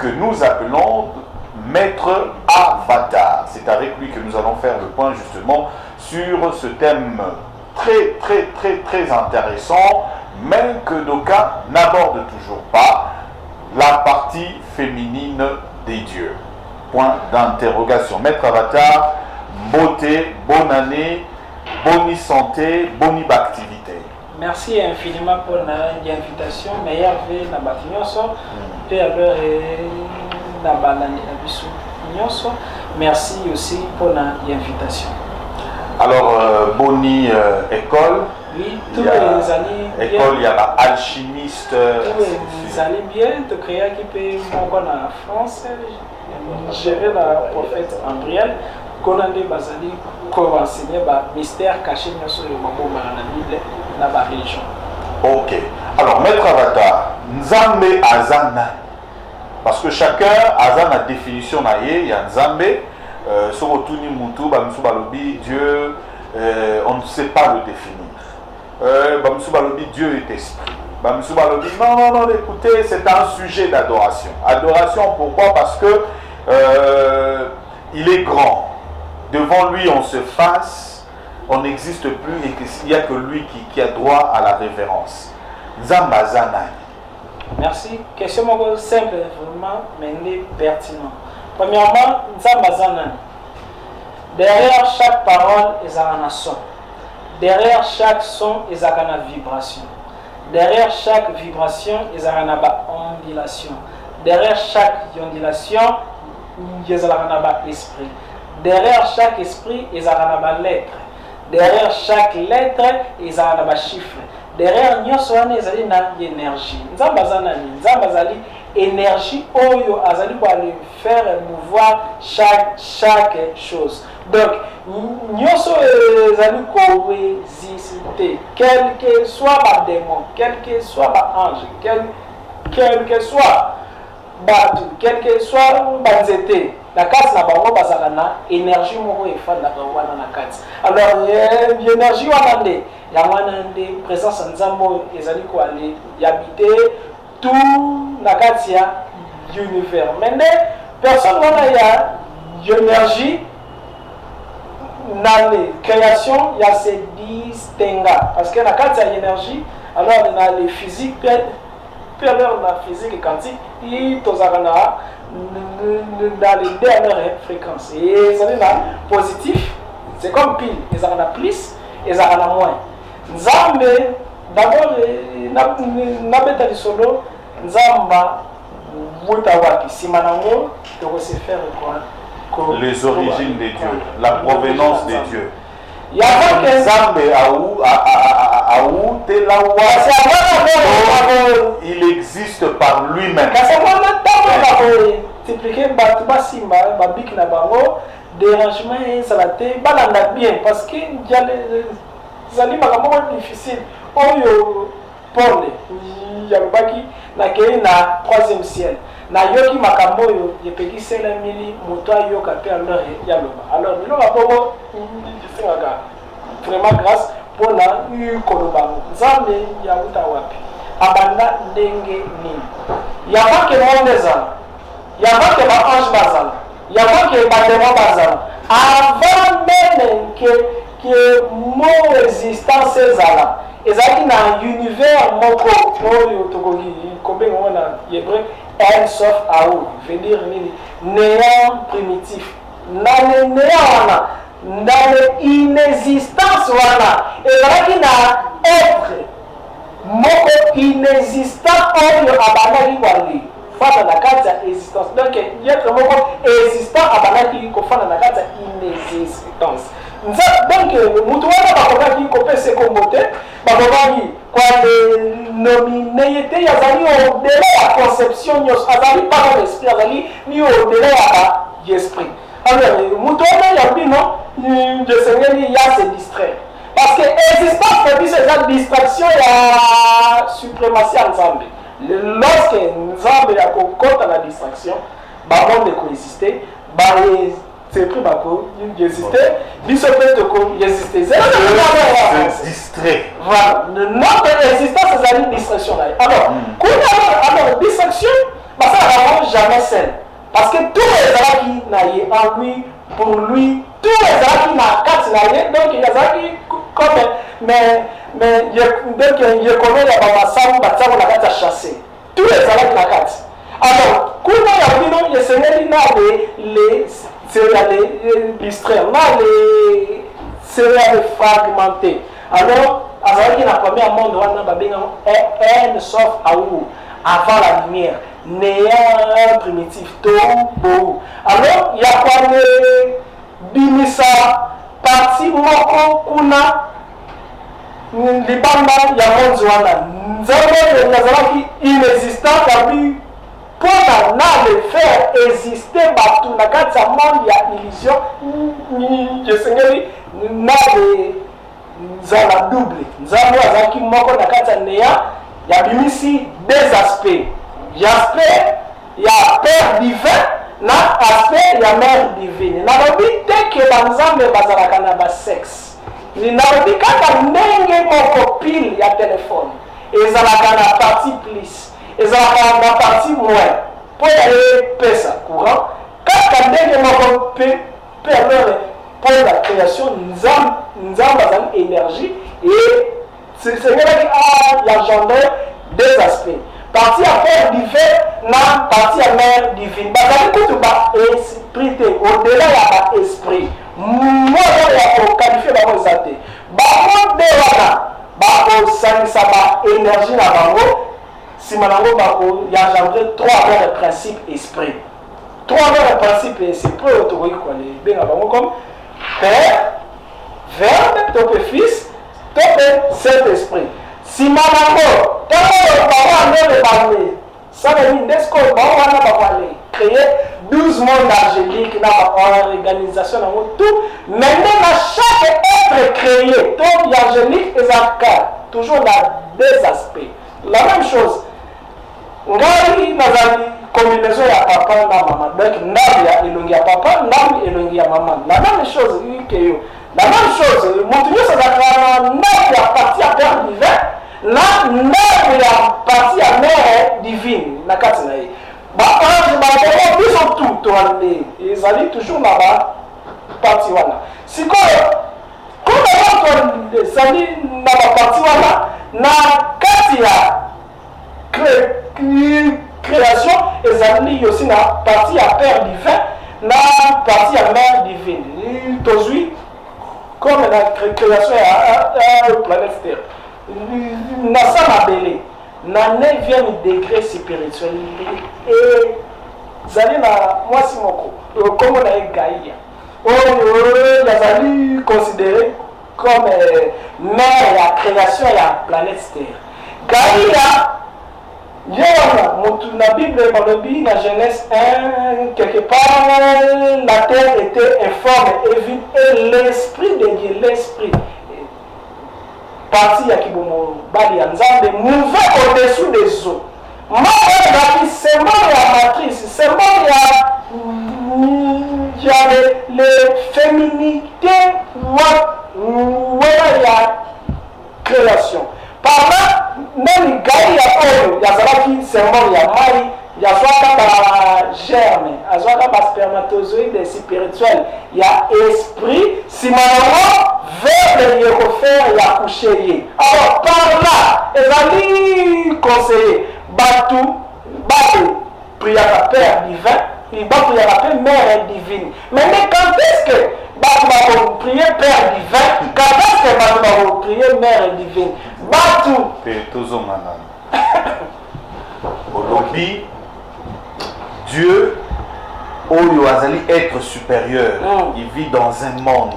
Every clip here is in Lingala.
que nous appelons Maître Avatar. C'est avec lui que nous allons faire le point justement sur ce thème très intéressant, mais que d'aucuns n'abordent toujours pas, la partie féminine des dieux. Point d'interrogation. Maître Avatar, beauté, bonne année, bonne santé, bonne activité. Merci infiniment pour l'invitation. Meilleur vœu na batinyoso. Et alors na banani na biso nyonso. Merci aussi pour l'invitation. Alors boni école. Oui, tous les années. École, il y a alchimiste. Tous les années bien. Tu crées qui peut mon en France. Gérer la prophète Gabriel. Konande bazali ko enseigner ba mystère caché sur le mambo na Bible na ba religion. OK. Alors Maître Avatar, Nzambe azana. Parce que chacun a la définition na ye, ya Nzambe sur otuni mutu ba msu balobi Dieu on ne sait pas le définir. Ba msu balobi Dieu est esprit. Ba msu balobi non, écoutez, c'est un sujet d'adoration. Adoration pourquoi? Parce que il est grand. Devant lui, on se fasse, on n'existe plus et qu'il n'y a que lui qui a droit à la révérence. Zambazana. Merci. Question simple, vraiment, mais pertinente. Premièrement, Zambazana. Derrière chaque parole, il y a un son. Derrière chaque son, il y a une vibration. Derrière chaque vibration, il y a une ondulation. Derrière chaque ondulation, il y a un esprit. Derrière chaque esprit, il y a une lettre. Derrière chaque lettre, il y a un chiffre. Derrière nous, il y a une énergie. Nous avons une énergie pour aller faire mouvoir chaque chose. Donc, nous allons résister. Quel que soit le démon, quel que soit l'ange, quel que soit Batu, quel que soit Banzete. La case n'a pas énergie moko et fan na case. Alors l'énergie wanande ya wanande présence nzambo ezali ko aller y habiter tout la case ya univers. Maintenant personne wana ya énergie dans les créations il y a ces distinguer parce que la case ya énergie alors on a les physiques puis alors la physique quantique et tozarana dans les dernières fréquences. Et ça veut dire positif, c'est comme pile. Ils en ont plus, ils en ont moins. Nzambe, d'abord, n'abeta du solo, Nzamba, Wutawaki, Simanango, de se faire quoi? Les origines des dieux, la provenance des dieux. Il y a pas que Nzambe il existe par lui-même. Dérangement et salaté, balanda bien parce que il y a des aliments difficiles. Oyo pole, il y a le baki na na troisième ciel. Na yoki makambo yo yepeki sela mili moto yoka pe alors ya loba. Alors nous va bobo vraiment grâce pour la koloba. Nzambe ya uta wapi. Abanda ndenge nini. Ya pas que monde ça. Ya pas que ba ange bazal. Ya pas que ba démon bazal. Avant même que mon existence ezala. Ezaki na univers moko oyo tokoki combien on a hébreu un sauf aou veut dire néant primitif. Na néant dans l'inexistence wana ezalaki na être moko inexistant oyo abanaki wali fana na kati ya existence donc être moko existant abanaki kofana na kati ya inexistence donc mutu wana bakokaki kopesa kombo te bakokaki kwa nominé te yazali au-delà ya conception nyonso azali pas dans l'esprit azali ni au-delà ya esprit. Alors mutu wana yabi non de Seigneur il y a se distraire parce que existence fait c'est la distraction ya suprématie ensemble. Lorsque Nzambe a kokota la distraction ba monde de coexister ba c'est pris bako exister biso peut to exister c'est distrait. Voilà, notre existence c'est une distraction là. Alors distraction bah ça arrange jamais seul. Parce que tous les gens qui naïe en lui, pour lui, tous les gens qui n'a quatre naïe, donc il y a des qui comme mais donc il connaît la bamassam, batsam la carte à chasser. Tous les gens qui n'a quatre. Alors, quand il y a les Seigneurs les céréales distraits, les céréales fragmentées. Alors, avant qu'il n'a pas mis un monde, elle sauf à où avant la lumière, néant primitif, tout beau. Alors, il y a quoi de bimisa, parti moko kuna, libanda, il y a monde zouana. Nous avons inexistant, car pour le faire exister, tout na quand ça monde, il y a illusion, je sais na zala double. Nzambe azaki moko na kati ya néant, ya bimisi deux aspects. Il y a aspect, il y a père divin, na aspect, il y a mère divine. Na lobi te ke banzambe bazalaka na ba sexe. Na lobi kaka ndenge moko pile ya téléphone. Ezalaka na partie plus, ezalaka na partie moins. Pour aller pesa courant, kaka ndenge moko permet pour la création, nous avons une énergie et c'est ce qui a engendré deux aspects. Partie à père divin, na partie à mère divine. Esprit, au-delà de l'esprit. Moi, je qualifier les athées. Énergie na bango, si manango bako, il y a engendré trois grands principes esprit. Trois grands principes esprit, comme Père, Verbe, ton Fils, ton Saint-Esprit. Si Manango, tant que le parent n'est pas parlé, ça veut dire que le parent n'a pas parlé. Créer 12 mondes angéliques, dans l'organisation, dans tout. Maintenant, chaque être créé, tout l'angélique et Zakar, toujours dans deux aspects. La même chose. Ngai nazali combinaison ya papa na mama. Donc ndam ya elongi ya papa, ndam elongi ya mama. La même chose que yo. La même chose, montunyo ça zakana ndam ya partie à père divin, na ndam ya partie à mère divine na kati na ye. Ba ange ba ko biso tout to ande. Ezali toujours na ba partie wana. Siko ko na to ezali na ba partie wana na kati ya création et aussi la partie à père divin, la partie à mère divine. Aujourd'hui, comme la création à la planète Terre, nous sommes appelés dans le 9e degré spirituel. Et vous allez moi, si mon comme on a Gaïa, vous allez considérer comme mère la création et la planète Terre. Gaïa, la Bible, dans la Genèse 1, quelque part, la terre était informe et vide, et l'esprit de Dieu, l'esprit, parti à Kibomo, Bali Anzambe, mouvait au-dessous des eaux. C'est moi la matrice, c'est moi les féminités, la création. Par là, même Gaïa, il y a ça qui c'est mort, il y a Maï, il y a soit la germe, il y a soit la spermatozoïde spirituel, il y a esprit, si maintenant, vers le refaire, il y a couché. Alors, par là, ils ont conseillé, Batou, prier à Père divin, il va prier à la Mère divine. Maintenant, quand est-ce que Batou va prier Père divin, quand est-ce que Batou va prier Mère divine? Batou. Aujourd'hui, Dieu, Oyo Azali, être supérieur, il vit dans un monde,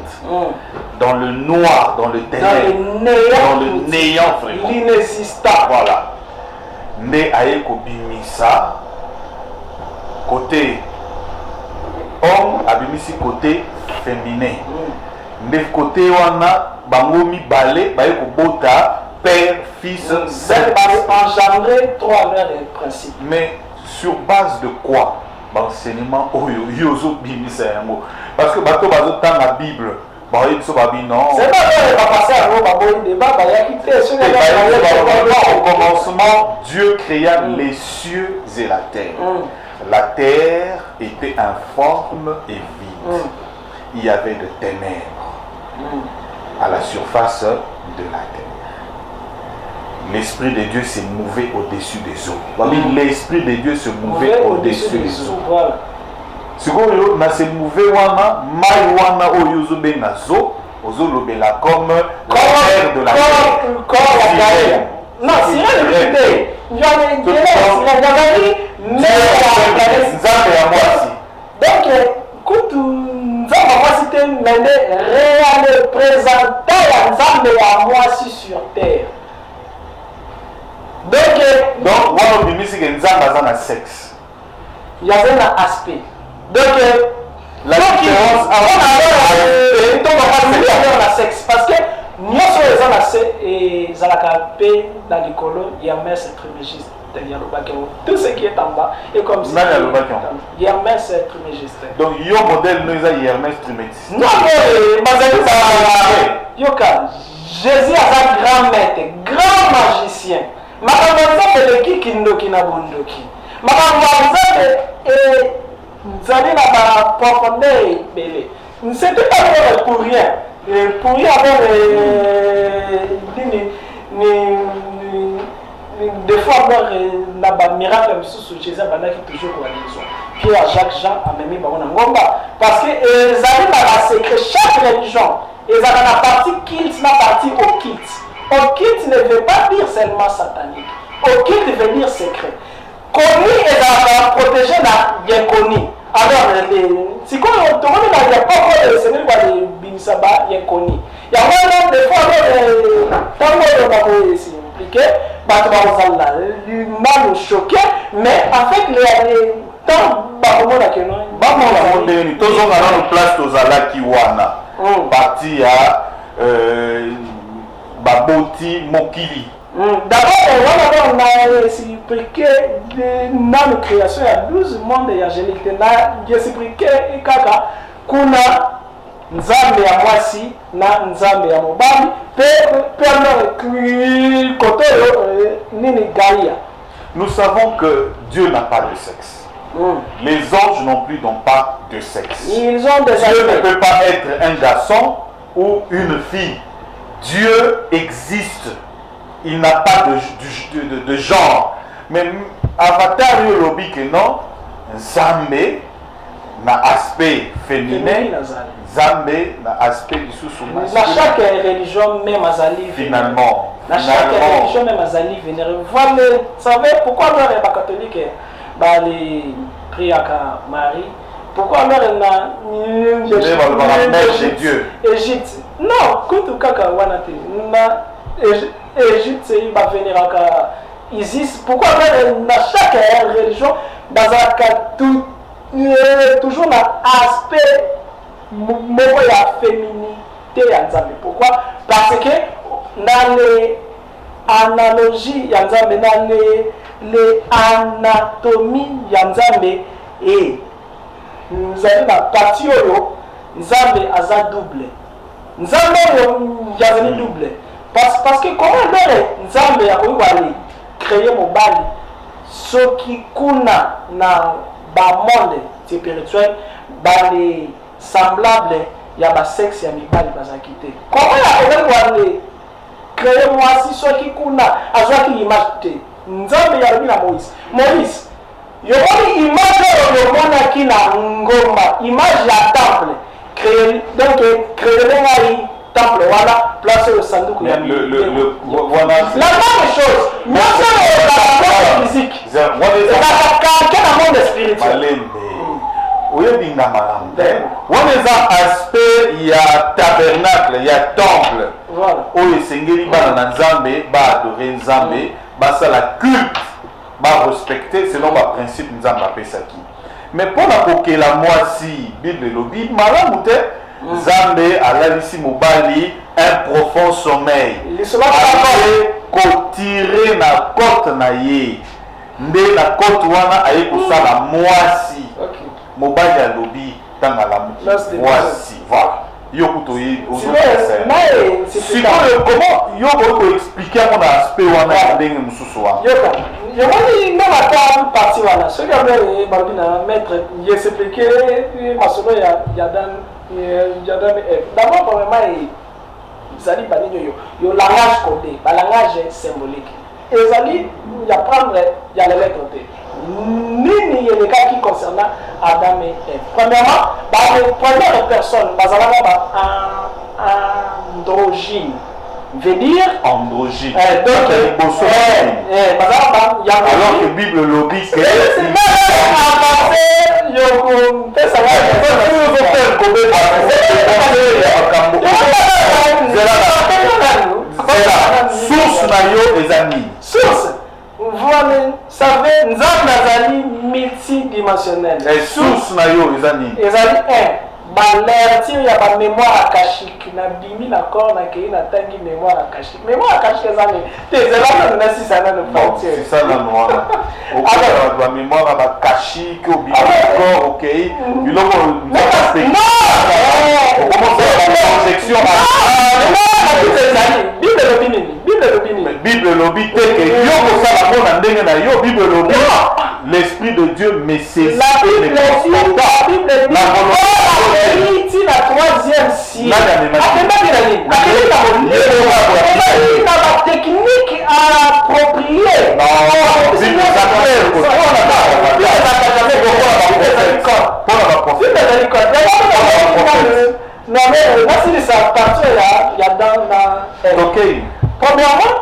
dans le noir, dans le ténèbre, dans le néant, l'inexistant. Voilà. Mais Aeko Bimisa, côté homme, Abimisi côté féminin. Mais côté wana, Bangomi Balé, Baeko Bota, Père, Fils, Saint-Esprit. Engendrer trois principes. Mais sur base de quoi? L'enseignement Oyo Yozo Bimisa Yango. Parce que Bato Bazo dans la Bible, Bon, il faut pas non. C'est pas vrai, va passer à l'eau, débat, il y a quitté. Au commencement, Dieu créa les cieux et la terre. La terre était informe et vide. Il y avait de ténèbres à la surface de la terre. L'Esprit de Dieu s'est mouvé au-dessus des eaux. L'Esprit de Dieu se mouvait au-dessus des eaux. Voilà. Si vous na se mouvé wana, mai wana oyozo ben nazo, ozo lobela comme la terre de la terre. Non, c'est rien de vérité. J'avais dit, donc, quand nous avons cité le réel représentant à moi sur terre. Donc, on a dit que nous avons un sexe. Il y avait un aspect. Donc, la différence la sexe parce que nous sommes et dans l'école, il y a un maître trimégiste. Tout ce qui est en bas est comme si il y a un maître trimégiste. Donc, il y a un modèle, nous avons un maître trimégiste. Non, mais Jésus a un grand maître, grand magicien. Ma maman est qui n'a bondoki. Ma maman est nous allons dans la profondeur belée. C'était pas pour rien. Pour rien avoir des fois avoir un miracle sur Jésus qui toujours pour la maison. Puis à Jacques Jean a même mis parce que ils allaient dans la secret chaque religion. Ils allaient dans la partie culte, la partie occulte. Occulte ne veut pas dire seulement satanique. Occulte veut dire secret. Connu et protégé dans bien connu. Alors, si on a pas de Seigneur, il y a bien connu. Il y a même des fois, tant qu'on va impliqué, il m'a choqué, mais en fait, les temps, place aux alaki wana. Parti à Baboti Mokili. D'abord, on a expliqué dans la création, il y a 12 mondes angéliques. On a expliqué que Nzambe ya mwasi na Nzambe ya mobali Nous savons que Dieu n'a pas de sexe. Les anges non plus n'ont pas de sexe. Ils ont des Dieu ne peut pas être un garçon ou une fille. Dieu existe. Il n'a pas de genre. Mais Avatar Yolobi que non, Nzambe n'a aspect féminin, Nzambe n'a aspect du sous masculin. Dans chaque religion, même Azali. Finalement. Dans chaque religion, même Azali vénéré. Vous savez pourquoi les catholiques les prient à Marie? Pourquoi alors elle n'a de Dieu. Égypte. Non, quand kaka wanate. Égypte c'est va venir à Isis. Pourquoi dans chaque religion dans un toujours l'aspect la féminité à Nzambe. Pourquoi? Parce que dans les analogies à Nzambe, dans les anatomies à Nzambe et nous avons la partie où Nzambe a double. Nzambe a double. Parce que comment Nzambe a créé mon bal, ce qui kuna na ba monde spirituel, ba les semblables, il y a ba sexe, il y a mi bal bazakité. Comment il a créé moi si ce qui kuna a joué qui image Nzambe ya na Moïse. Moïse il y a une image qui na ngomba, image la temple. Créer donc créer un temple, voilà, placer le sandouk. Voilà. La même chose, mais c'est la monde physique. C'est la monde spirituel. On a aspect, il y a tabernacle, il y a temple. Voilà. Où les seigneurs ba Nzambe, ba adorer Nzambe, ba ça la culte, ba respecter selon le principe Nzambe pesaki. Mais pour la coquille la moitié, Bible lobby, malam ou Nzambe a la ici mobali un profond sommeil. Ko tirer na côte na ye. Nde na côte wana aye ko ça la moitié. Mobali a lobby dans la moitié. Voilà. yo kutoyi sikoyo comment yo ko expliquer mon aspect wana ndenge mususu wana yoka yomoni même ata parti wana soki amere balobi na maître yexplique masolo ya dan d'abord premièrement ezali banini yo langage codé balangage symbolique ezali ya prendre ya les lettres te nini yelekaki concernant Adam et Ève. Premièrement, les premières personnes, androgyne, veut dire androgyne. Donc, alors que Bible logique, source na yo ezani. Source. Vous savez, nous avons multidimensionnel. Et source na yo ezani. Ezali l'air il y a pas mémoire akashique na bimi na corps na kei na tangi mémoire akashique. Mémoire akashique ezali. T'es là na si ça na le frontière. C'est ça la noire. Alors la mémoire akashique au corps OK. Biloko non. On commence la projection Bible lobby te que yo ko sala mona ndenge na yo Bible lobby l'esprit de Dieu me saisit la Bible dit la troisième siècle la technique appropriée non mais merci de ça partir là il y a dans la OK. Premièrement,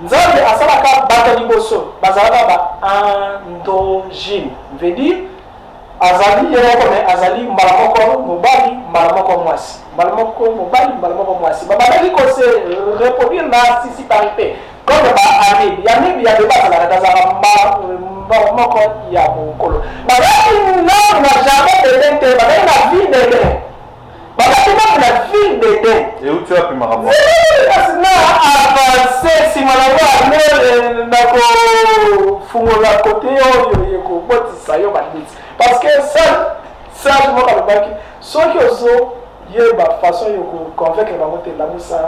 Nzambe asalaka bato liboso bazalaka ba androgyne veut dire azali yoko mais azali mbala moko mobali mbala moko mwasi mbala moko mobali mbala moko mwasi babaki ko se reproduire na sisi parité comme ba amibi ya débat la kazaka mbala moko ya mokolo babaki na jamais de la vie de la ville d'Éden. Et où tu as pu me rappeler? Si je parce que ça, je me rappelle ceux qui ont une façon de convaincre la moussa.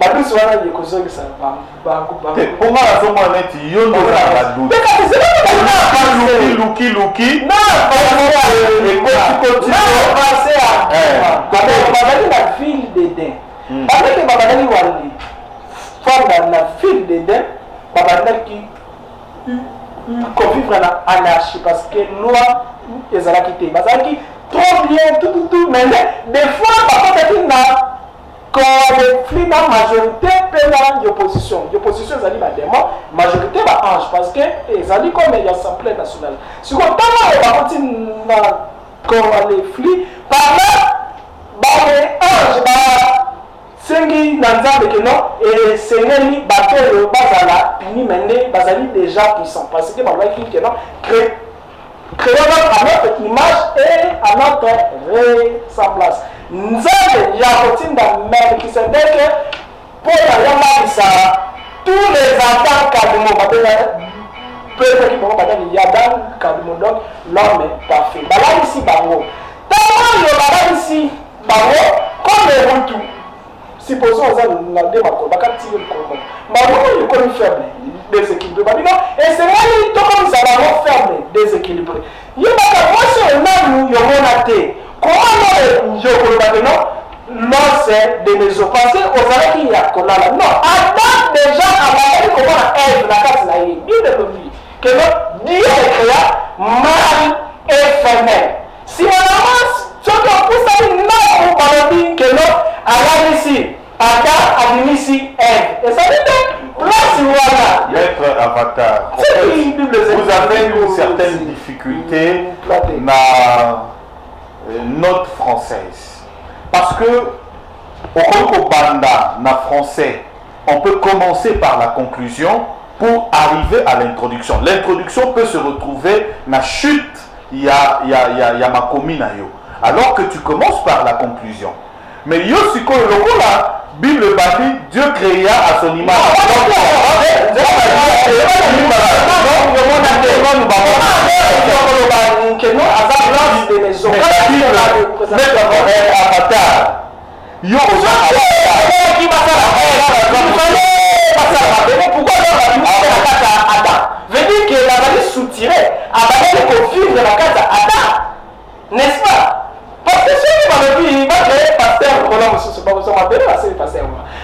Badus wana yekozoki sa bangu pour moi la somme honnête yo ndo la badus luki non la ville d'Éden parce que babadali wali fond la ville d'Éden babadali convivre na anarchie parce que loi ezalaki te bazalaki trop bien tout mais des fois bakotaki na quand les la majorité peut dans l'opposition. L'opposition, c'est les démons, majorité va ange parce que les alliés comme l'Assemblée nationale. Si on va continuer comme les flics, par là, les anges, c'est qui n'entendent que non, et c'est les bateaux de Bazala, ni mené, Bazali déjà puissant parce que Bazali qui non, créer notre image et à notre ressemblance. Nous avons la mère qui se dit que pour la tous les enfants Kadumo, peut-être qu'ils vont dire Yadan Kadumo, donc l'homme est parfait. Là ici, Bango. Tellement il y a ici, Bango, comme les Hutus. Supposons que nous avons des Bango, Bango est comme faible, déséquilibré. Et c'est là que nous avons faible, déséquilibré. Il y a des gens qui ont comment je non, c'est des maisons passées aux années qu'il y a non, Adam déjà a comment Ève la case là il bien de lui que Dieu créa mâle et femelle. Si on avance, ce qu'on peut savoir non on dit que non, Adam ici, Adam a ici Ève. Et ça veut dire place voilà. Maître Avatar. Vous avez une certaine difficulté dans note française. Parce que au Banda, na français, on peut commencer par la conclusion pour arriver à l'introduction. L'introduction peut se retrouver na chute, il y a ma commune. Alors que tu commences par la conclusion. Mais Yosiko le logo là, Bible bâtit, Dieu créa à son image. yo pourquoi veut dire que la valise soutirée a valeur de vivre la carte à Adam, n'est-ce pas? Parce que ceux qui m'ont dit, il va créer pasteur,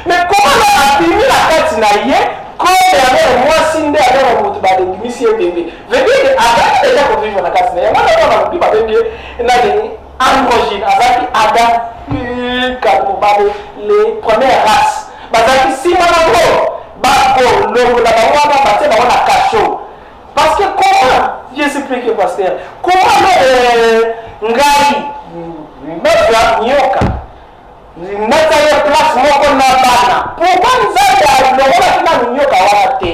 mais comment on a fini la carte naïe quand il y avait moi Sinde avec un mot de monsieur bébé? Veut dire que Adam déjà pour vivre la carte naïe. Moi, on a dit que il a des androgynes, Adam, les premières races. Si on a parce que comment, j'explique pasteur, comment ngai mettre nyoka mettre place moko na bana pourquoi nous avons le rôle na nyoka wate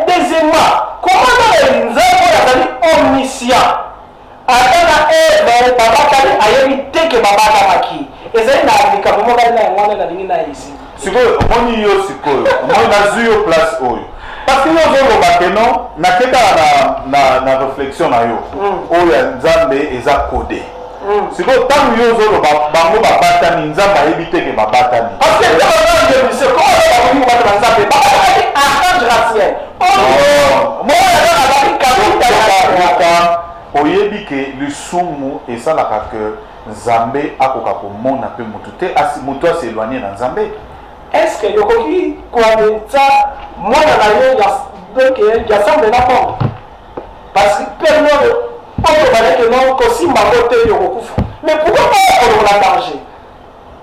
deuxièmement comment nous avons omniscient atana babakali ayebi teke babaka maki ezali na likambo moko na ngwana na lingi na ici sikoyo omoni yo sikoyo omoni nazwi yo place oyo parce que yo ozoloba ke non naketaka na réflexion na yo oyo ya nzambe eza kode sikoyo ntango yo ozoloba bango babatani nzambe ayebi teke babatani oyebi ke lisumu esalaka ke nzambe akoka komona mpe motu te moto aseloigne na nzambe. Est-ce que yokoki kuameta mwana na yo donc ya semble na pont parce que période oyo baleke non kosimba kote yokokufa mais pourquoi pas on a danger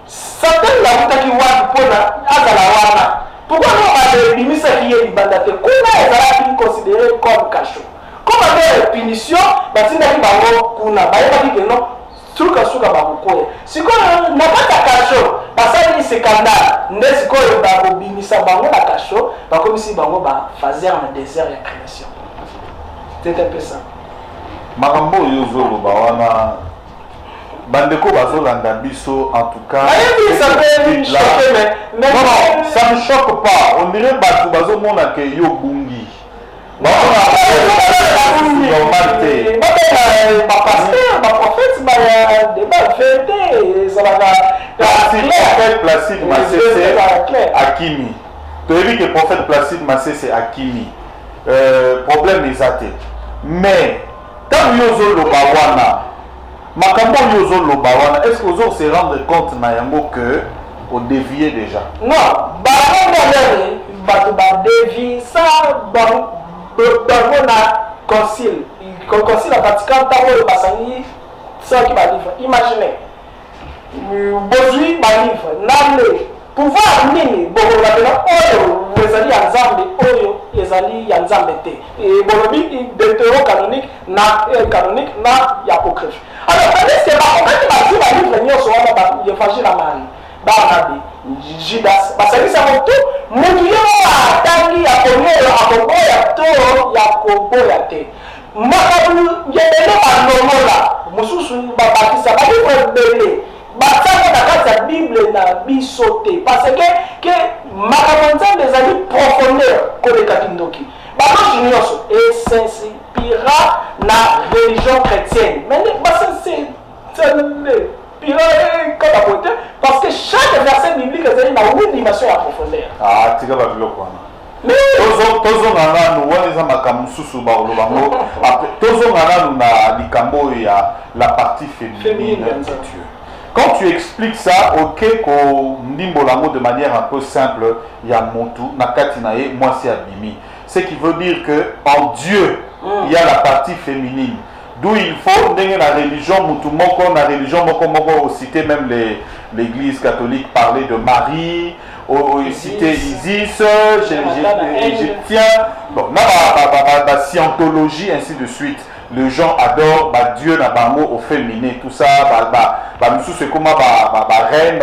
Satan la mutaki wapi pona azala wana pourquoi non abimisa ki ye libanda te kuna ezalaki considéré comme cachot comme avec punition batindaki bango kuna bayebaki ke non suka bakokoya sikoyo na kata kasho basali scandale nde sikoyo bakobimisa bango na kasho bakomisi bango bafazer na désert ya création. C'est un peu ça makambo oyo ozoloba wana bandeko bazolanda biso en tout cas ça me choque pas on dirait bato bazomona ke yo bungi Placide Massese Akimi. Tu as vu que le prophète Placide Massese Akimi. Problème les athées. Mais, quand Yozo Lobawana, Makambo Yozo Lobawana, est-ce que vous se rendre compte Nayango que vous déviez déjà? Non, Bato dévie ça. Dans concile a Vatican tant le basani ça qui va livre imaginez bozui ba livre nale pouvoir nini boko la bela oyo ezali ya nzambe oyo ezali ya nzambe te et bolobi deutérocanonique na canonique na apocryphe alors c'est pas en fait ba livre nyoso wana ba évangile à Marie ba nabi Judas basalisa moto mutu yo atangi ya koboya to ya koboya te makabu yebele banomola mususu babakisa balivre bele batanga na kati ya bible na biso te parce que makabu nzambe ezali profondeur koleka kindoki bamanji nyonso s'inspira na religion chrétienne mais c'est parce que chaque verset biblique est dans une dimension à profondeur. Ah, tu vas voir le quoi. Tozo ngana nous wani za makamususu ba olobango. Tozo ngana nous na likambo ya la partie féminine de Dieu. Quand tu expliques ça, ok, ko ndimbolango de manière un peu simple, ya motu nakati nae moi c'est abimi. Ce qui veut dire que en Dieu, il y a la partie féminine. D'où il faut, dans la religion, la religion, on citer même l'église catholique, parler de Marie, citer Isis, égyptien, bon, la scientologie, ainsi de suite. Les gens adorent Dieu, au féminin, tout ça, c'est comme reine,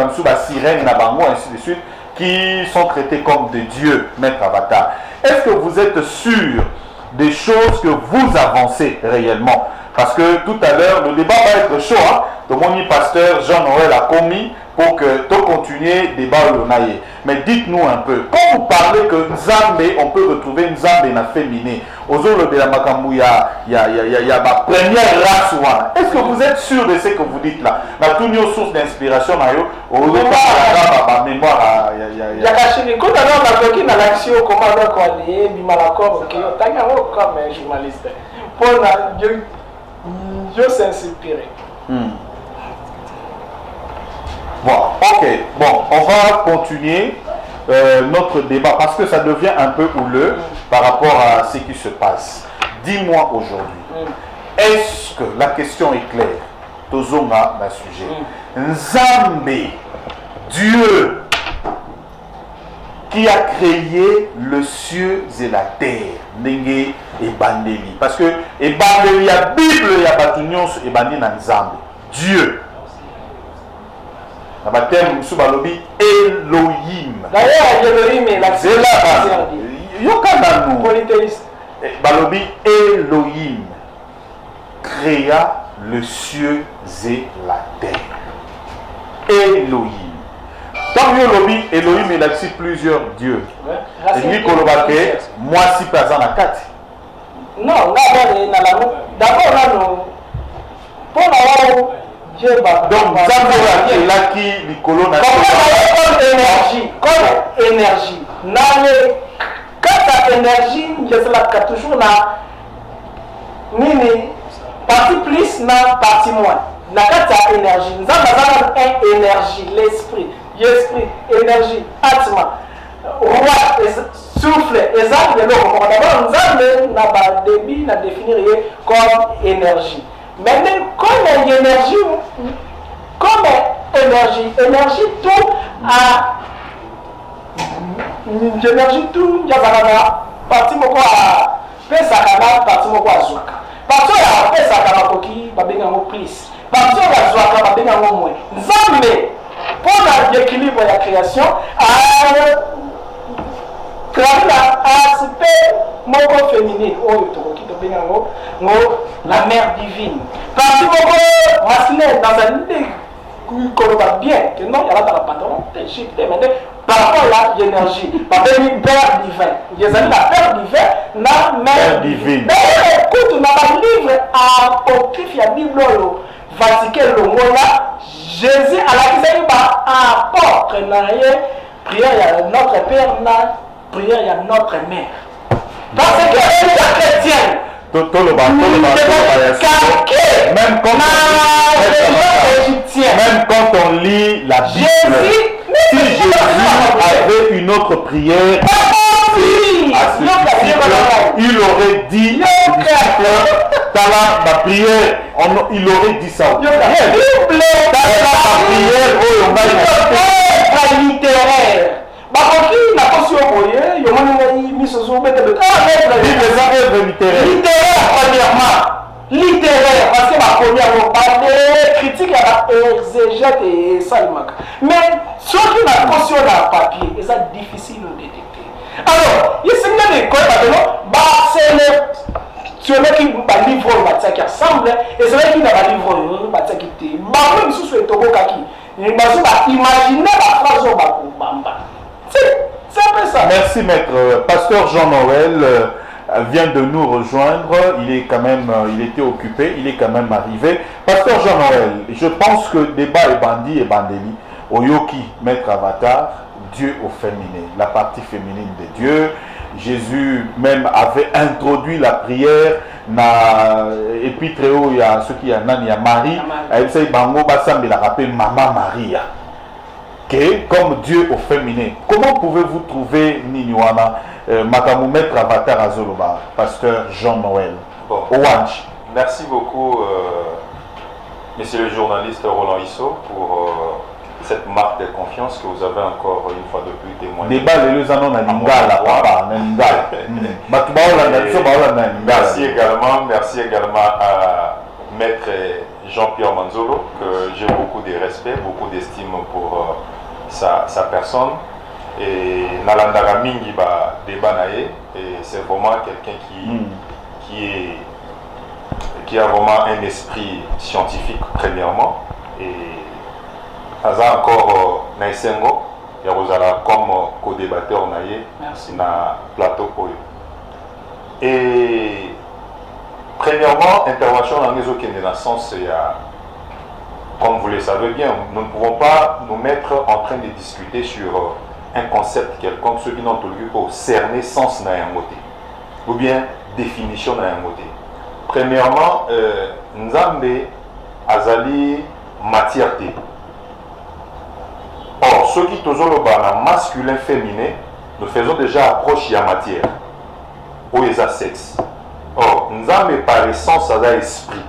sirène, ainsi de suite, qui sont traités comme des dieux, maître avatar. Est-ce que vous êtes sûr des choses que vous avancez réellement? Parce que tout à l'heure, le débat va être chaud. Hein? Donc, mon pasteur Jean-Noël a commis pour que tu continues le débat au Naye. Mais dites-nous un peu, quand vous parlez que Nzambe, on peut retrouver Nzambe na féminin, de la Makambu, il y a ma première race. Est-ce que vous êtes sûr de ce que vous dites là? La toute source d'inspiration, au ma mémoire, il y a caché. Quand on a bloqué dans l'action, comment on a collé, Bimalacor, ok, on a comme un journaliste. Pour Dieu s'inspirer. Bon, ok, bon, on va continuer notre débat parce que ça devient un peu houleux par rapport à ce qui se passe. Dis-moi aujourd'hui, est-ce que la question est claire? Tozonga na sujet. Nzambe, Dieu qui a créé le cieux et la terre, Nenge et Bandeli. Parce que et Bandeli, la Bible, il y a Batunions et Bandeli na Nzambe. Dieu. Na baptême sous balobi Elohim. D'ailleurs, Elohim est la c'est là. Yokana nous. Polythéiste. Balobi Elohim créa le cieux et la terre. Elohim. Tant que Elohim, Elohim il a dit plusieurs dieux. Et lui kolobake moi si présent à 4. Non, d'abord là nous pour la donc, là qui Nicolo n'a comme énergie. Quand la énergie, je sais toujours là, nini, partie plus, na partie moins. La carte énergie. Nous avons une énergie, l'esprit, énergie, atma, roi, souffle, exact de l'eau. D'abord, nous avons débit, nous définir comme énergie. Maintenant, comme énergie, énergie tout à énergie tout, il y a parti moko à pesakana, parti moko à zouaka. Parti à pesakana koki, babenga mo plus. Parti à zouaka, babenga mo moins. Nzambe pour l'équilibre de la création aspect moko féminin oyo tokoki tobenga ngo la mère divine. Parti moko masculin dans un idée koloba bien que non yala dans la pantalon te chic mais par rapport à l'énergie babengi père divin. Yezali la père divin na mère divine. Mais écoute na ba livre apocryphe ya Bible oyo Vatican longola Jésus alakisaki ba apôtre na ye prière ya notre père na prière à notre mère. Parce que elle est chrétienne. Même quand on lit la Bible, si Jésus avait une autre prière, il aurait dit dans la prière, il aurait dit ça. Dans la prière, littéraire. Bakoki na kosi oboye yo moni misozo bete bete littéraire premièrement parce que ma première parler critique à exégète et salimaka mais ce qui na kosi na papier c'est difficile de détecter alors ici na de quoi maintenant bah c'est le tu vois qui ba livre ba qui ressemble et c'est vrai qu'il a ba livre ba qui te ba même sous ce toboka qui imaginer la phrase au bamba. C'est un peu ça. Merci maître. Pasteur Jean-Noël vient de nous rejoindre. Il est quand même, il était occupé, il est quand même arrivé. Pasteur Jean-Noël, je pense que débat est bandit et bandeli. Oyoki, maître Avatar, Dieu au féminin, la partie féminine de Dieu. Jésus même avait introduit la prière et puis très haut il y a ceux qui y a Marie. Il la rappelle Maman Maria. Comme Dieu au féminin. Comment pouvez-vous trouver Niniwana Makamu maître Avatar Azoloba, pasteur Jean-Noël? Bon. Merci beaucoup, monsieur le journaliste Roland Isso, pour cette marque de confiance que vous avez encore une fois de plus témoigné. Merci également à maître Jean-Pierre Manzolo, que j'ai beaucoup de respect, beaucoup d'estime pour sa personne. Et Nalandara Mingi ba débat naé, et c'est vraiment quelqu'un qui a vraiment un esprit scientifique premièrement, et Aza encore Naïsengo, Yarozala comme co-débatteur naé na plateau Oyo. Et Premièrement, intervention dans les autres dans le sens, comme vous le savez bien, nous ne pouvons pas nous mettre en train de discuter sur un concept quelconque, ceux qui n'ont pas pour cerner sens dans un côté, ou bien définition dans un côté. Premièrement, Nzambe azali matière. Or, ceux qui sont masculin, féminin, nous faisons déjà approche de la matière, ou les sexe. Or, Nzambe par essence a esprit.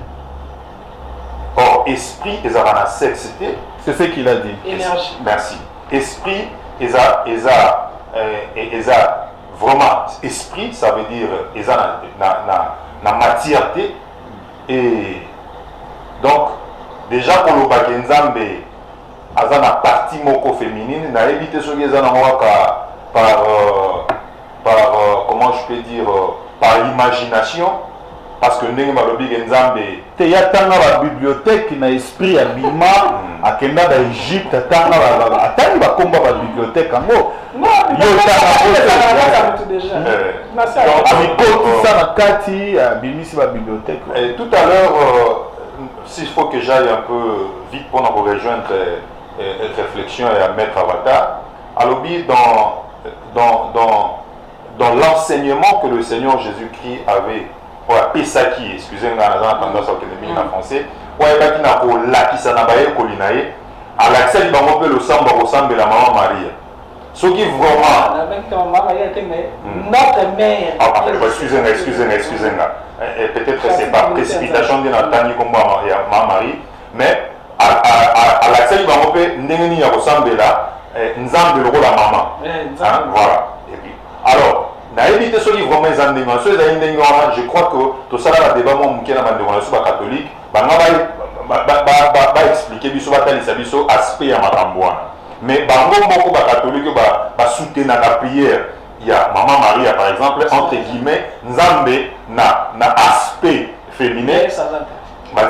Or, esprit est la sexité. C'est ce qu'il a dit. Énergie. Merci. Esprit est vraiment, esprit, ça veut dire la matière. Et donc, déjà pour le bac Nzambe, à la partie moko féminine, n'a évité ce qui est comment je peux dire, par l'imagination, parce que nous avons Nzambe. Il y a la bibliothèque qui a esprit à Bima, à Kenda d'Égypte, à la bibliothèque en haut. Non, mais tout à l'heure, s'il faut que j'aille un peu vite pour nous rejoindre réflexion et à mettre avatar, alors dans l'enseignement que le Seigneur Jésus-Christ avait, Pesaki, excusez-moi, on a tendance à le en français, à l'accès du on peut le semble la maman Marie. Ce qui vraiment. Notre mère. Excusez-moi. Peut-être que c'est pas précipitation de notre famille comme maman Marie, mais à l'accès du on peut n'enni à ressemble là, Nzambe le rôle la maman. Voilà. Et puis, alors. Je crois que tout ça là, le débat catholique, va expliquer l'aspect à Matamboana. Mais beaucoup de catholiques soutiennent la prière. Il y a Maman Marie, par exemple, entre guillemets, Nzambe na aspect féminin. Même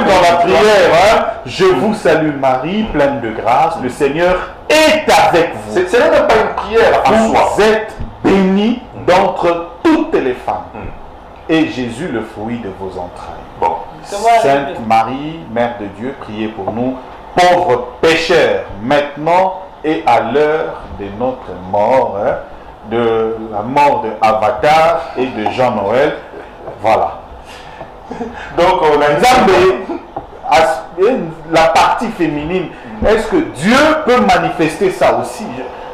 dans la prière, je vous salue Marie, pleine de grâce, le Seigneur est avec vous. Ce n'est même pas une prière en soi. Vous êtes bénie d'entre toutes les femmes. Et Jésus, le fruit de vos entrailles. Bon. Sainte Marie, Mère de Dieu, priez pour nous, pauvres pécheurs, maintenant et à l'heure de notre mort, de la mort de Avatar et de Jean-Noël. Voilà. Donc on a la partie féminine. Est-ce que Dieu peut manifester ça aussi?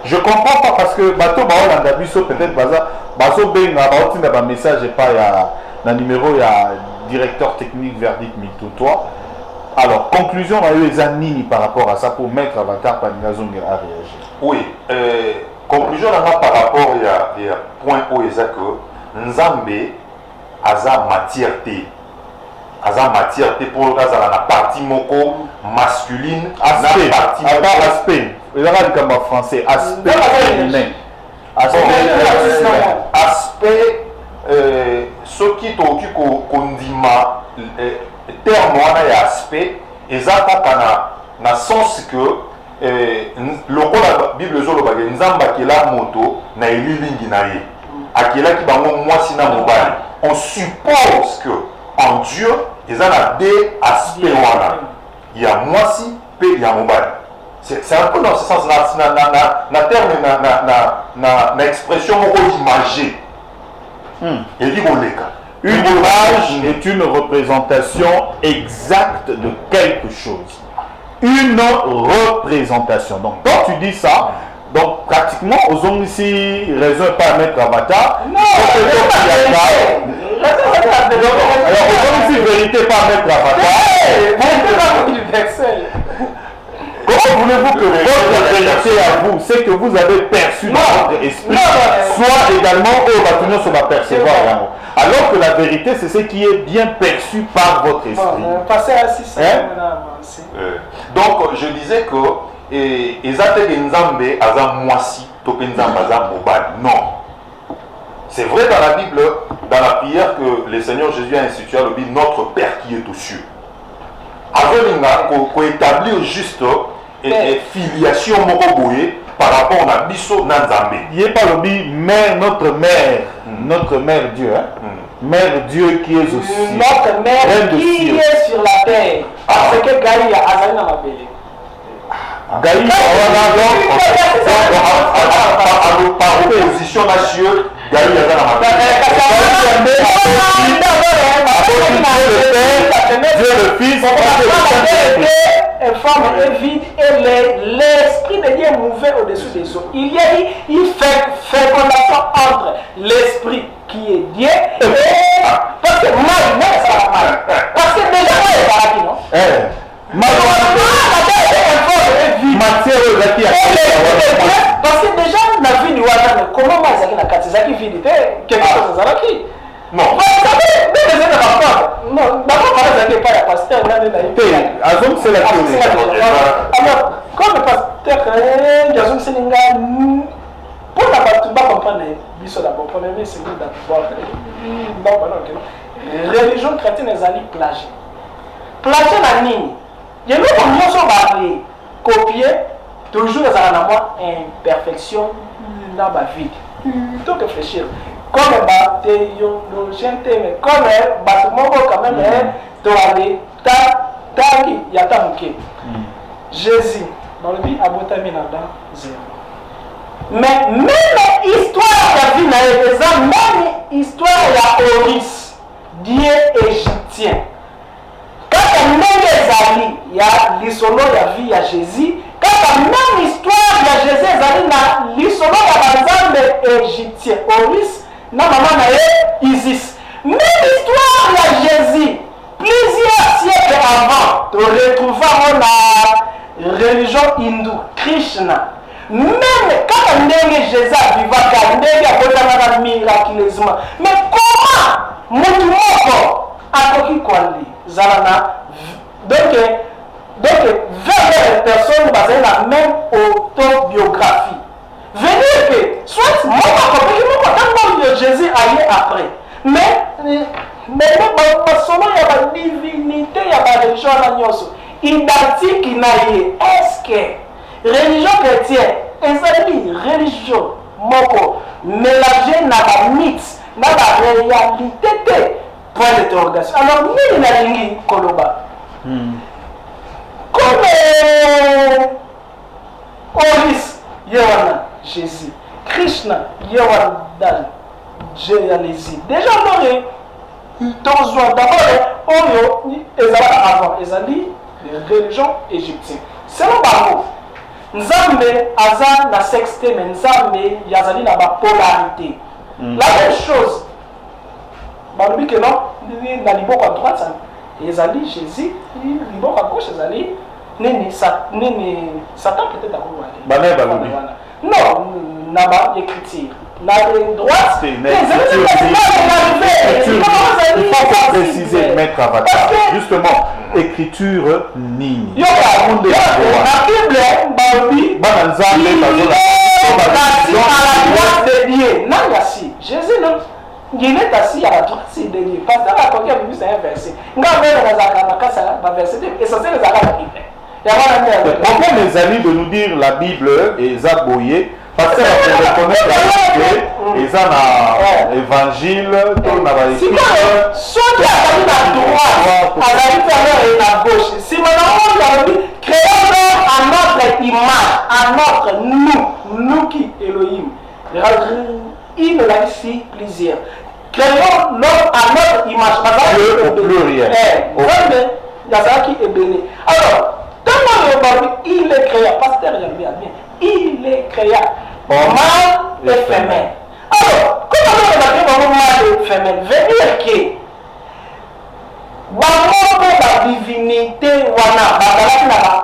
Je comprends pas parce que bateau peut-être un message et pas un numéro, il y a directeur technique verdict toi. Alors conclusion les années par rapport à ça pour mettre Avatar Panigazong à réagir. Oui, conclusion par rapport il y a point où est que Nzambe aza matière pour la partie moko masculine, aspect. Il y a un français, aspect féminin. Aspect, ce qui est condima, terme et aspect, exactement dans le sens que la Bible dit Nzamba qui la moto na elilingi na ye. Akela qui bango mwasi na mobali. On suppose que en Dieu, ils ont deux aspects. Il y a mwasi et il y a mobali. C'est un peu dans ce sens, na terme, na expression imagée. Il dit une image est une représentation exacte de quelque chose. Une représentation. Donc quand tu dis ça, donc pratiquement aux hommes ici, raison pas à mettre Avatar. Non, alors aux hommes ici, vérité pas à mettre Avatar. Comment voulez-vous que votre vérité à vous, c'est que vous avez perçu dans votre esprit, soit également au bâtiment sur la percevoir. Alors que la vérité, c'est ce qui est bien perçu par votre esprit. Donc, je disais que non. C'est vrai dans la Bible, dans la prière que le Seigneur Jésus a institué, notre Père qui est aux cieux. Pour établir juste filiation par rapport à Bisso Nanzambe. Il n'y a pas le mère, notre mère. notre Mère Dieu, hein? Mère Dieu qui est aussi notre Mère qui est sur la terre. Parce que Gaïa Azali n'a pas belé. Gaïa, par opposition à Dieu, Gaïa Azali n'a pas Dieu le Fils, est forme est vide et l'Esprit de Dieu est mouvait au-dessus des eaux. Il y a il fait fécondation entre l'Esprit qui est Dieu et parce que mal, ça va mal. Parce que déjà moi est paradis, non? Parce que déjà la vie du Ouattara, comment moi Zaki na kati Zaki vide quelque chose à Zaki. Non. Non, d'abord, Zaki pas la pasteur, Azom c'est la théorie. Alors, comme le pasteur, Azom Seninga, pour la pas comprendre, biso d'abord, premier c'est nous d'abord. Non, religion chrétienne est allée plagier. Plagier la ligne. Il y a nous comme nous sommes copier, toujours dans la imperfection dans ma vie. Donc réfléchir. Comme théologien, comme bâtiment quand même, doit Jésus, dans le vie, abotami dans zéro. Mais même histoire de la vie, même histoire de la Horus, Dieu égyptien. Quand on même il y a l'isolo, il y a vie, il y a Jésus. Quand la même histoire de Jésus, il y a l'isolo, il y a l'exemple égyptien, Horus. Non, maman, Isis. Même histoire de Jésus, plusieurs siècles avant, tu retrouves la religion hindoue, Krishna. Même quand on est Jésus vivant, on est miraculeusement. Mais comment Moutoumoko a coquille Kwali, Zalana, donc 20 personnes basées sur la même autobiographie. Venez que, soit moi, Jésus allait après. Mais seulement il y a la divinité, il y a la religion, identique, est-ce que religion chrétienne, religion, moko, mélangée dans la mythe, dans la réalité, point d'interrogation. Alors, nous, il y a une Koloba. Comme Horus, Yohana, Jésus. Krishna, Yohandan, Jésus. Déjà, on aurait d'abord, avant, ils ont dit les religions égyptiennes. Selon Baro, Nzambe, Azan, la sexté, mais Nzambe, Yazali, la polarité. La même chose, Barobi que non, il y a à droite, ils ont dit Jésus, il y a à gauche, ils ont dit Satan peut-être à gauche. Non, n'a écriture. La droite, il faut préciser, maître Avatar. Justement, écriture Nini. La Bible, il est à la droite de Dieu. Non, Jésus, non. Il est assis à la droite de Dieu. Parce que la conquête de c'est un verset. Nous avons un verset essentiel de la Bible. Pourquoi les amis de nous dire la Bible et Zaboye? Parce que on reconnaît la Bible et ça dans l'évangile, tout n'a pas écrit. Soit qui a la droite, à la et la gauche. Si maintenant on a dit, créons à notre image, à notre nous qui Elohim. Il me l'a dit plusieurs. Créons l'homme à notre image. Au pluriel. Yazaki est béni. Alors, il est créé, pasteur, bien, il est créé, mâle et femelle. Alors, comment on a dit mâle et femelle? Veut dire que la divinité,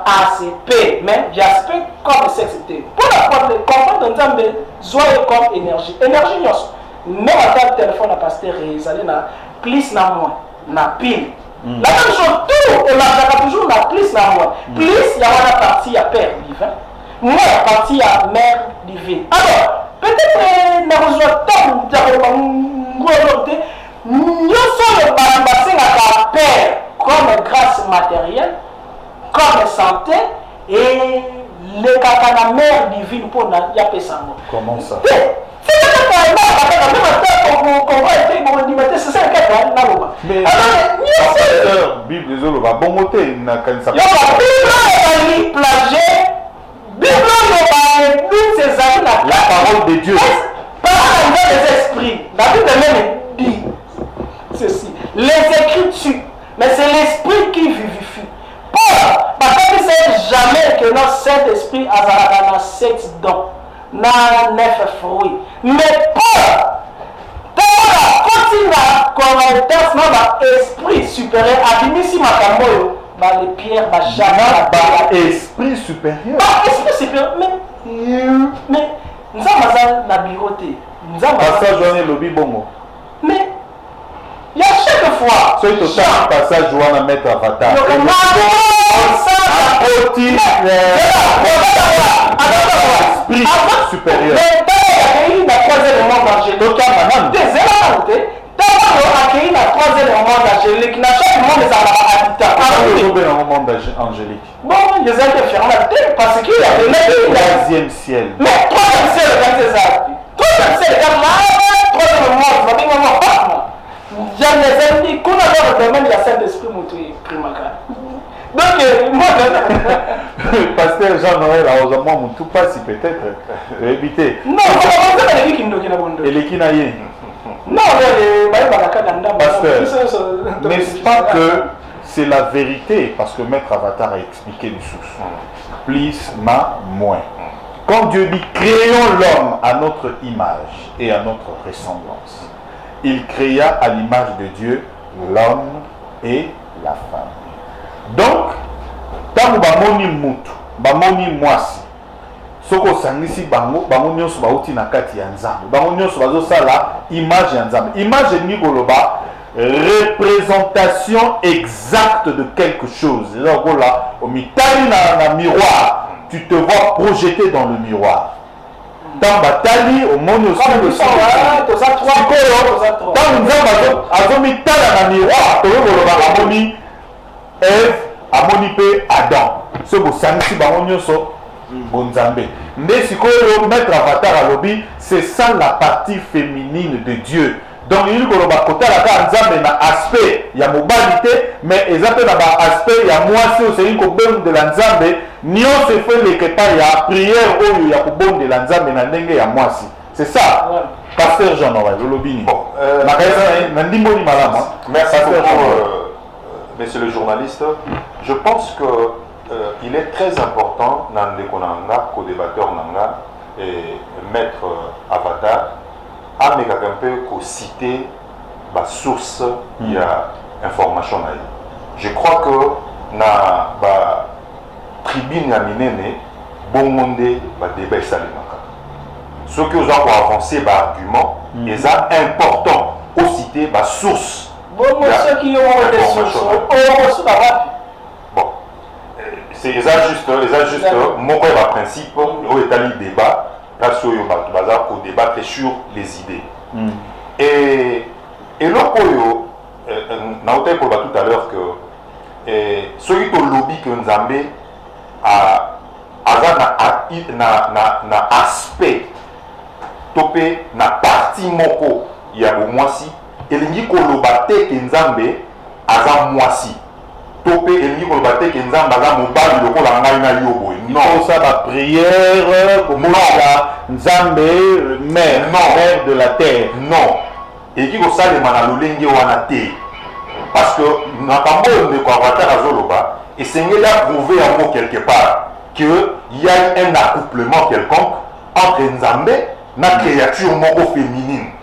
ACP, mais j'aspecte comme sexité. Pour la comprendre, nous avons besoin comme énergie. Énergie, même à table téléphone, à pasteur, ils allaient plus na moins, na pile. La même chose, tout, on a toujours la plus la moins. Plus, il y a une partie à Père divin, moins la partie à Mère divine. Alors, peut-être, nous avons nous sommes le bassin à Père comme grâce matérielle, comme santé, et le caca la Mère divine pour y appeler ça. Comment ça? C'est c'est ça le cas. Mais Bible, les autres, bon côté, il n'a qu'un sapin. Il y a la parole de Dieu. Parole des esprits. La Bible même dit ceci. Les Écritures. Mais c'est l'esprit qui vivifie. Paul, parce que c'est jamais que notre Saint-Esprit a dans 7 dons, dans 9 fruits. Mais Paul, continue à commenter l'esprit supérieur, à l'immissi Makamoyo, les pierres, esprit supérieur. Esprit supérieur, mais nous avons la bigoté. Passage journée lobby bongo. Mais il y a chaque fois. C'est total passage journée mettre avatar. Esprit supérieur. Mais il y a la troisième monde angélique. Accueillir la troisième monde angélique. Dans chaque monde, ça va habitant. Monde angélique. Bon, les infirmités, parce qu'il y a des troisième ciel. Mais troisième ciel, quand c'est ça. Troisième ciel, quand troisième monde, ça dit maman, pas. Il y a les ennemis, qu'on a dans le domaine, il y a Saint-Esprit, montré primaka. Donc, moi, Pasteur Jean-Noël, heureusement, mon tout passe peut-être éviter. Non, c'est qui nous dit. Et les Kinaïens. Non, pasteur, n'est-ce pas que c'est la vérité? Parce que Maître Avatar a expliqué du sous. Plus, moins. Quand Dieu dit créons l'homme à notre image et à notre ressemblance, il créa à l'image de Dieu l'homme et la femme. Donc, tant que bamoni mutu, bamoni mwasi, soko sangisi bango nyonso bauti na kati ya nzambe. Bango nyonso bazosala image ya nzambe. Image ni koloba représentation exacte de quelque chose. C'est-à-dire que là, au mitali na miroir, tu te vois projeté dans le miroir. Dans Batali, au monde aussi, dans miroir, Ève, amoni pe Adam. Ce que sanisi bango so bonzambe. Mais si le Maître Avatar à lobby, c'est ça la partie féminine de Dieu. Donc il y a un aspect, il y a mobilité, mais ils appellent aspect, il y a moi c'est une cobem de l'anzambe. Ni on se fait les quêtes, il y a prière où il y a cobem de l'anzambe, il y a moi si. C'est ça. Pasteur Jean-Noël, le lobby. Merci beaucoup. Monsieur le journaliste, je pense que il est très important dans le co-débatteur Nanga et Maître Avatar à me citer la source il y a information. Je crois que na ba tribune ya minene bon monde ba débat salimaka. Ce que vous avez avancé par argument, est important au citer la source. Bon, qui ont des sources, bon, c'est juste, mon principe, au état du débat, là sur le débat sur les idées. Et là, on a dit tout à l'heure que ce qui est le lobby que nous avons na aspect, topé na partie moko, il y a au moins si. Elingi kolobate kenzambe aza mwasi topé elingi kolobate kenzambe aza mobali lokola ngai na yo boy non ça la prière comme la nzambe mère de la terre non elingi kosalema na lolenge wana te parce que nakambo ndeko Avatar azoloba esengeli prouver yango quelque part que il y a un accouplement quelconque entre nzambe na créature moko féminine.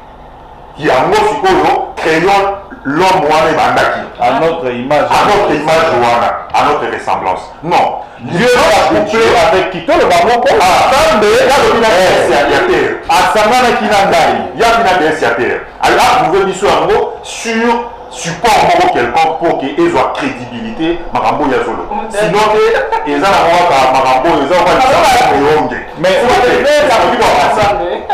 Yango sikoyo créons l'homme wana bandaki à notre image wana à notre ressemblance. Non, Dieu va couper avec qui tout le bamoko ensemble ya lobina initiateur asangana kinandai ya bina initiateur alors vous pouvez biso yango sur support moko quelconque pour que ait soit crédibilité makambo ya zolo sinon eza na mwaka makambo eza kwa yonge mais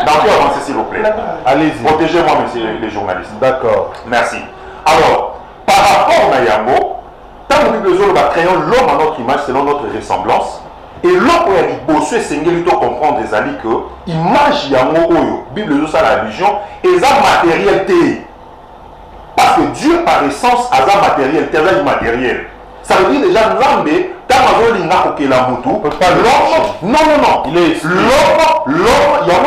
donc avancez s'il vous plaît. Allez-y. Protégez-moi, messieurs les journalistes. D'accord. Merci. Alors, par rapport à Yango, tant que nous créons l'homme à notre image selon notre ressemblance, Et là, pour y bosser, c'est que comprendre des alliés que l'image yango oyo, Bible ça la religion, et ça matérialité. Parce que Dieu par essence a ça matériel, c'est ça immatériel. Ça veut dire déjà Nzambe, quand on a dit la moto, non, il est l'homme, il y a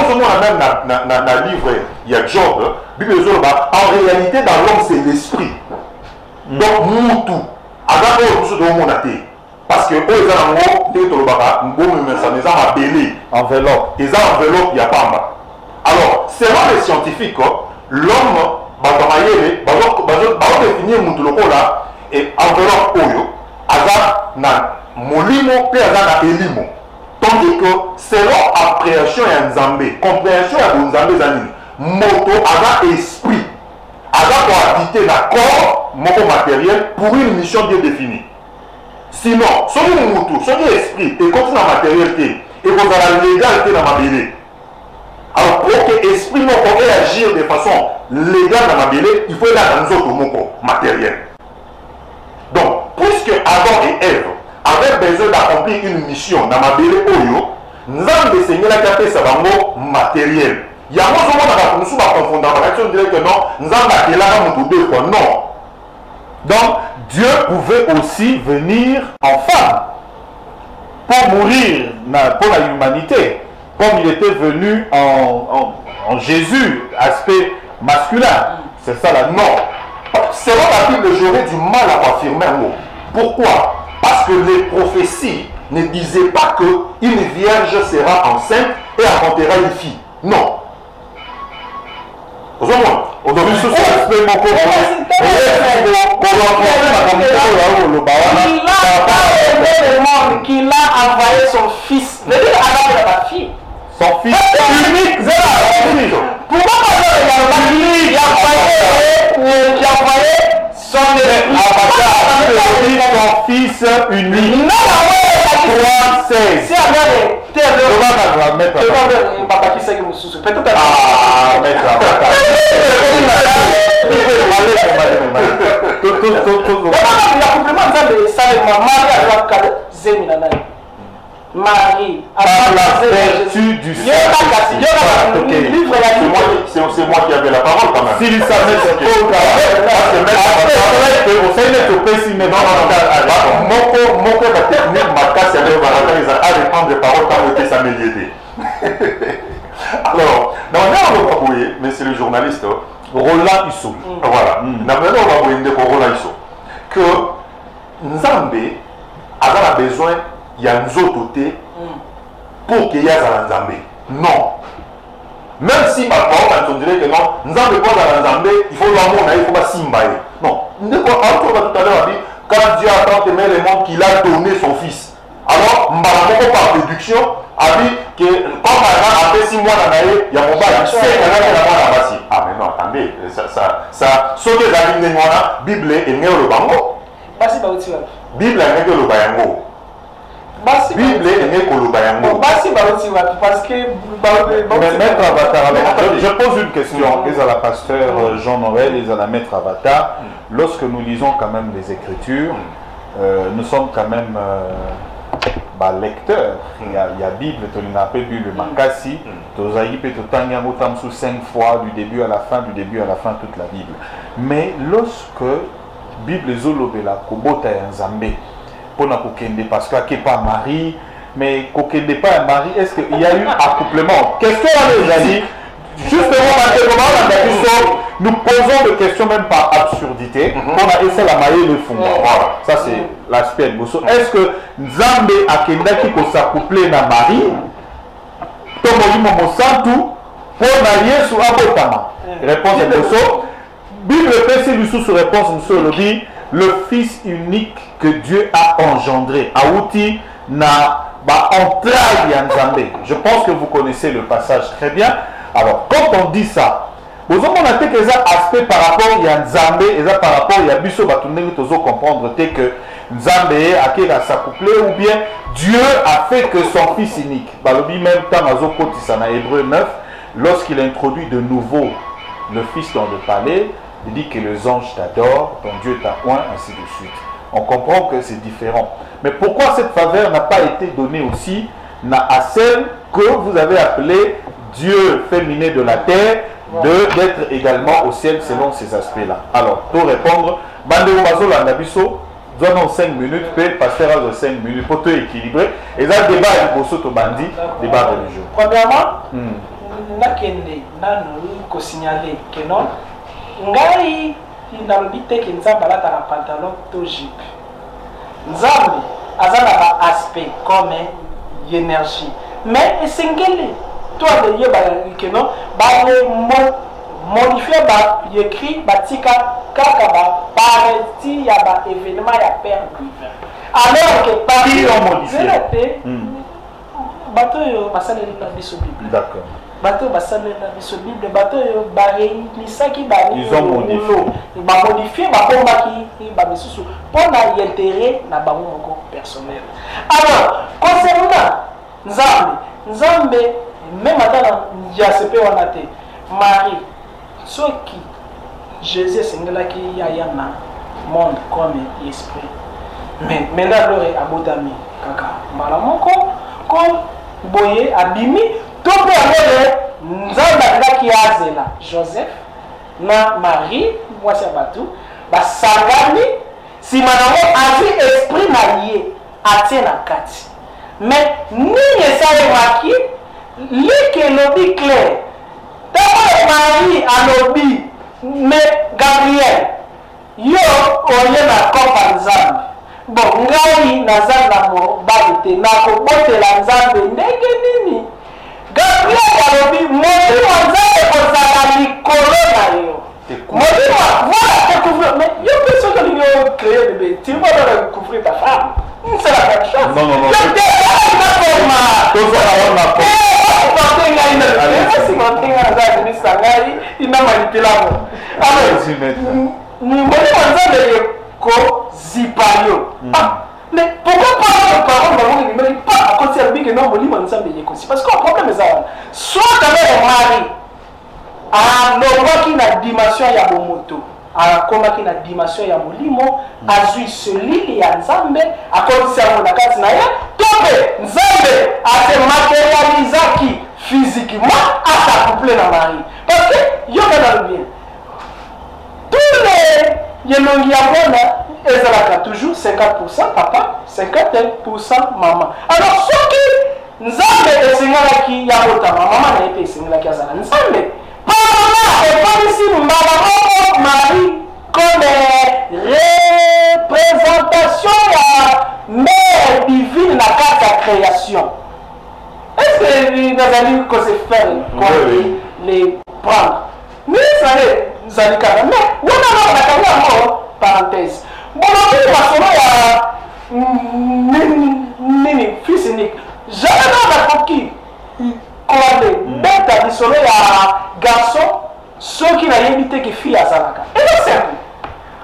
même dans le livre, il y a Job, Bible en réalité dans l'homme c'est l'esprit. Donc Moutou, avant de parce que eux ils ont enveloppe, ils ont enveloppe, il y a pas. Alors, selon les scientifiques, l'homme va définir Moutou là et enveloppe oyo, aza na molimo pe aza na elimo. Tandis que selon appréhension ya Nzambe, compréhension ya Nzambe zanini, moto aza esprit. Aza pour habiter na corps moko matériel pour une mission bien définie. Sinon, si vous avez esprit et continue la matérialité, et vous avez la légalité dans ma bélé. Alors, pour que l'esprit puisse agir de façon légale dans ma bélé, il faut aller dans nos autres matériels. Donc, puisque Adam et Ève avaient besoin d'accomplir une mission dans ma bélé, nous avons enseigné la capacité matériel. Il y a un moment où nous sommes confondants. On dirait que non, nous avons deux fois. Non. Donc, Dieu pouvait aussi venir en femme pour mourir pour la humanité, comme il était venu en Jésus, aspect masculin. C'est ça la non. Selon la Bible, j'aurais du mal à affirmer un mot. Pourquoi? Parce que les prophéties ne disaient pas qu'une vierge sera enceinte et enfantera une fille. Non. Qu'il a envoyé son fils. Mais il a pas de fille. Son fils unique. Pourquoi il a envoyé son fils unique. Non, c'est Marie, par la vertu du Saint. C'est moi qui avais la parole quand même. S'il savait ce que alors, mais c'est le journaliste Roland Issou. Voilà. Que Nzambe a besoin, il y a nous autres pour qu'il y ait un Nzambe. Non. Même si ma parole, on dirait que non, Nzambe pas dans Nzambe, il faut l'amour, il faut pas s'imbailler. Non. Tout à l'heure, quand Dieu a tant aimé le monde qu'il a donné son fils. Alors, Mbaramoko par déduction a dit que quand après 6 mois il y a mon bail, c'est ah mais non, attendez, ça, ce que la Bible est Bible est né le bango. Bible est né le bayango. Bible est né le bayango. Parce que Maître Avatar, je pose une question. Ils à la pasteur Jean-Noël, ils à la Maître Avatar. Lorsque nous lisons quand même les Écritures, nous sommes quand même lecteurs. Il y a Bible, tu l'as appelé Bible Makassi, tu as 5 fois du début à la fin, toute la Bible. Mais lorsque Bible Zolobela, Kobota et Nzambe, pour na kokende parce que pas Marie, mais kokende pas Marie, est-ce qu'il y a eu accouplement? Question à les amis. Justement, nous posons des questions même par absurdité. On a essayé la maille de fond. Voilà. Ça c'est l'aspect de Bosso. Est-ce que Nzambe a qui peut s'accoupler na Marie? Tomo Momo Santu pour marier sous Abotama. Réponse de Bosso. Bible PC lui sous réponse Monsieur le dit. Le Fils unique que Dieu a engendré. Aouti na entraille Nzambe. Je pense que vous connaissez le passage très bien. Alors, quand on dit ça, vous avez que ça aspect par rapport à Nzambe et ça par rapport à Bisso Batunde, vous comprendre que Nzambe a s'accoupler ou bien Dieu a fait que son fils unique. Balobi même temps à Hébreu 9, lorsqu'il introduit de nouveau le fils dans le palais, il dit que les anges t'adorent, ton Dieu t'a oint, ainsi de suite. on comprend que c'est différent. Mais pourquoi cette faveur n'a pas été donnée aussi à celle que vous avez appelée Dieu féminin de la terre, d'être également au ciel selon ces aspects-là? Alors, pour répondre, Bandeo Mazola Nabiso, donnons 5 minutes, puis pasteur a 5 minutes pour tout équilibrer. Et ça, débat avec Bosoto Bandi, débat religieux. Premièrement, nakende nanu ko signaler que non ngai inalobi te ke nzambe alataka pantalon to jupe. Nzambe aza na ba aspect comme énergie, mais esengeli toi de yeba que non ba modifier ba écrit batika kaka ba parti ya ba événement ya père divin, alors que par modifier bato yo basaleli na biso Bible. D'accord. Bato basaleli na biso Bible, bato yo baréunisaki bani ils ont modifié, ba modifier ba kombaki ba misusu pona intérêt na bango moko personnel. Alors concernant Nzambe même atana njasepe wana te Marie soki Jésus sengelaki ya na monde comme esprit, mais maintenant lore abotami kaka mbala moko comme boye abimi to pe amele Nzambe alaki azela Joseph na Marie mwasi ya batu basangani sima nango azwi esprit na ye atie na kati, mais nini esalemaki like elobi clair ntango Marie alobi mais Gabriel yo oye na kopa Nzambe. Bon, ngai nazali na mobali te nakobotela Nzambe ndenge nini? Gabriel alobi molimo Nzambe kozala likolo na yo. Molimo voilà découvrir, mais yo pe soki olingi créer bébé tu vas leur découvrir ta femme. C'est la même chose. Non. Mais pourquoi pas de parole mais pas à cause de que non molimo Nzambe yekosi, parce que le problème est ça. Soit avec mari a lobaki na dimension ya bomoto akomaki na dimension ya molimo azwi solili ya Nzambe akodisa na kati na ye tope Nzambe ate matérialisaki physiquement à s'accoupler na mari, parce que yo kana bien tous les yelongi ya mwana ezalaka toujours 50% papa 50% maman. Alors soki Nzambe esengalaki ya botama mama na ye pe esengalaki azala Nzambe papa epanisi mbala Marie comme représentation ya mère divine na kati ya création. Est-ce que nous allons se faire les prendre? Mais ça allait quand même. Mais on a parenthèse. Bon, on a dit fils unique. Jamais dans la coquille. Bête à solo ya garçon, ceux qui n'ont évité que fille à Zalaka. Et c'est simple.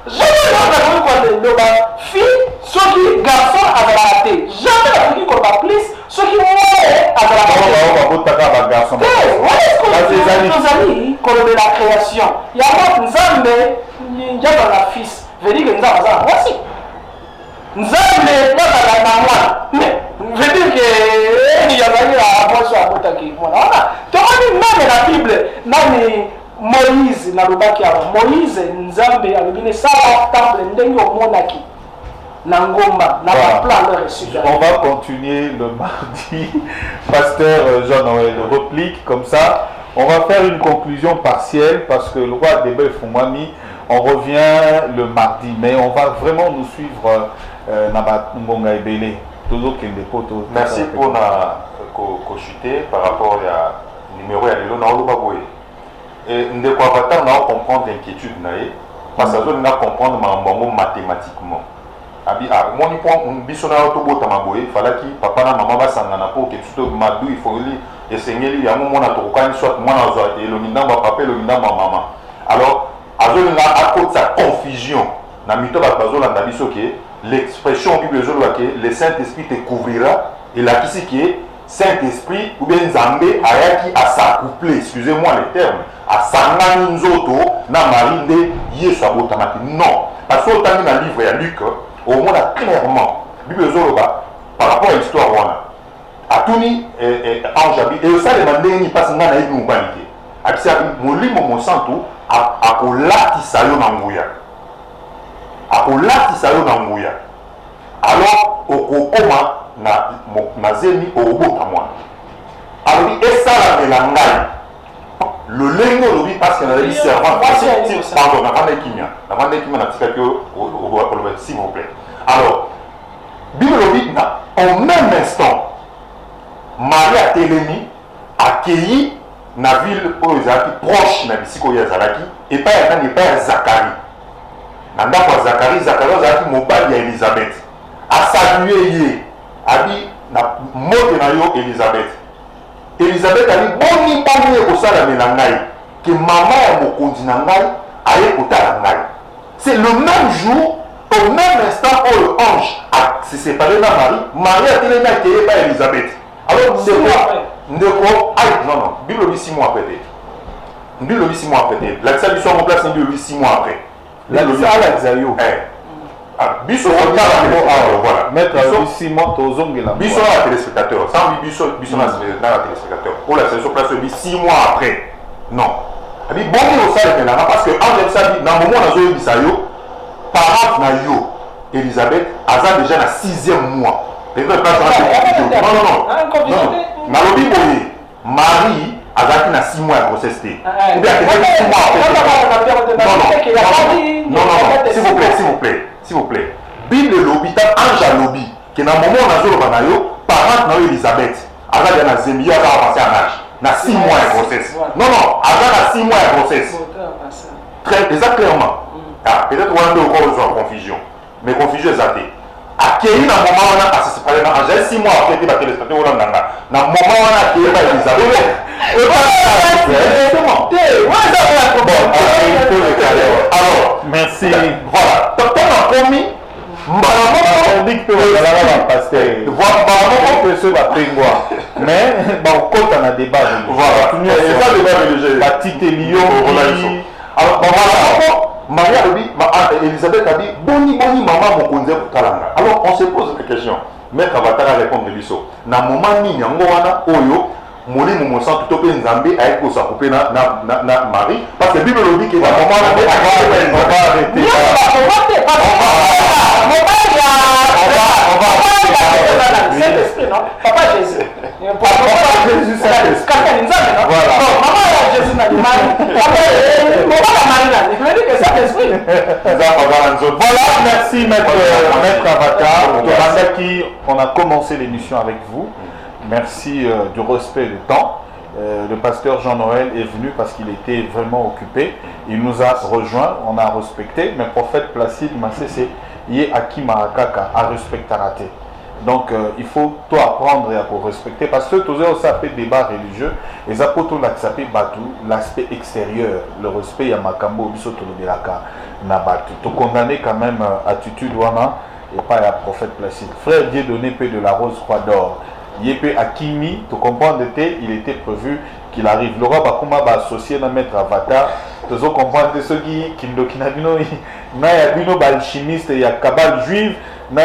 Jamais dans la fille, ceux qui garçon à Zalaka. Jamais dans la coquille qu'on va plus, ceux qui mourent à Zalaka. Nos amis, qu'on de la création. Il y a un Nzambe, il y a dans la fils. Je dis que Nzambe, voici. Nzambe, dans la maman. Mais, je veux dire que il y a la bonne à Botaki. Voilà. Tu as même la Bible, même Moïse, Moïse, Nzambe, a ça, temple, Ndengo, Monaki. Nangomba, n'a pas plan de reçu. On va continuer le mardi. Pasteur Jean-Noël replique comme ça. On va faire une conclusion partielle parce que le roi Débé Fumwami, on revient le mardi, mais on va vraiment nous suivre Nabat Ngonga Ebele. Merci pour chuter par rapport à numéro à l'élo na olobaboye. Et nous devons comprendre l'inquiétude naïe parce que nous devons comprendre mathématiquement. Abi moi ni point bisona autobota maboye fallait que papa na maman va sangana pour que tout madou il faut li esengeli ya mona to kokani soit mwana zo et le ndamba papa le ndamba maman. Alors azolinga à cause de sa confusion na mito ba bazola ndabiso ke l'expression bible que le Saint-Esprit te couvrira et là qui est Saint-Esprit ou bien Nzambe ayaki à s'accoupler, excusez-moi les termes, à sangani nzoto na marinde yesu abotamaki. Non, parce que autant dans le livre de Luc, au moins clairement Bible Zoloba par rapport à l'histoire wana atuni ange abi et ça les mandeni passe ngana ibi mubanike abisa molimo mosantu akolatisa yo na nguya akolatisa yo na nguya alors okokoma na zemi obota mwana alors esala melangai le lengo lobi parce que na servant pardon na vanda kimia na tika que s'il vous plaît alors Bible lobi au même instant Marie a télémi accueilli na ville proche na bisiko ya Zalaki et pas ya pas Zacharie na ndako Zacharie Zalaki mobali ya Elisabeth a salué ye abi na mote na yo Elisabeth a dit boni ko sala melangai que maman ya mokonzi na ngai aye kotala ngai c'est le même jour au même instant où le ange s'est séparé de Marie a télé accueilli par Elisabeth. Alors, c'est quoi? Non, Bible dit 6 mois après. Bible dit 6 mois après. La salutation en place, Bible dit 6 mois après. La Laxayo. Biso, voilà. Mettre 6 mois, tu as Biso à téléspectateur. Sans Biso dans la téléspectateur. Pour la salutation place, 6 mois après. Non. Bon, on sait parce que Ange ça dit, dans le moment où on a Bisayo, parents na yo Elisabeth a déjà na 6e mois. Peut-être pas non. Nalobi boye Marie a na 6 mois de grossesse. Ou bien 6 mois après. Non, s'il vous plaît. Bible l'hôpital Ange lobi que na moment na zo na yo parents na Elisabeth a déjà na zemi a avancé en âge. Na 6 mois de grossesse. Non, a na 6 mois de grossesse. Très exactement. Peut-être qu'on a encore une confusion, mais confusion est zatée. Accueilli dans le moment où on a passé par les 6 mois après, il va téléspectateur ou dans le moment où on a accueilli par Elisabeth. Alors, merci. Voilà. Donc, on a promis. On dit que mais on compte un débat. Voilà. C'est ça le débat religieux. La petite Lyon. Alors, voilà. Maria Elisabeth a dit boni maman mokonze talanga. Alors on se pose cette question. Maître Avatara répond de biso. Na moment ni yango wana oyo moli mo santu to pe nzambe ay ko sa couper na Marie parce que Bible dit que na moment on va arrêter. Papa Jésus. Papa Jésus c'est quelqu'un d'Inzambe, non? Voilà. Maman Jésus n'a dit Marie. Voilà, merci Maître Avatar. On a commencé l'émission avec vous. Merci du respect du temps. Le pasteur Jean-Noël est venu parce qu'il était vraiment occupé. Il nous a rejoint, on a respecté. Mais prophète Placide Massé, Yé Aki Marakaka a respecté raté. Donc il faut tout apprendre et à respecter parce que tous les ça fait débat religieux et ça peut tout l'aspect extérieur, le respect ya makambo biso to belaka na batu. To condamner quand même attitude wana et pas ya prophète Placide. Frère Dieu donné peu de la rose croix d'or. Yépé Akimi, tu comprends il était prévu qu'il arrive. Le roi Bakuma va associer na maître Avatar. Tu comprends ce qui Kindokinabino na ya bino balchimiste ya cabale juive. On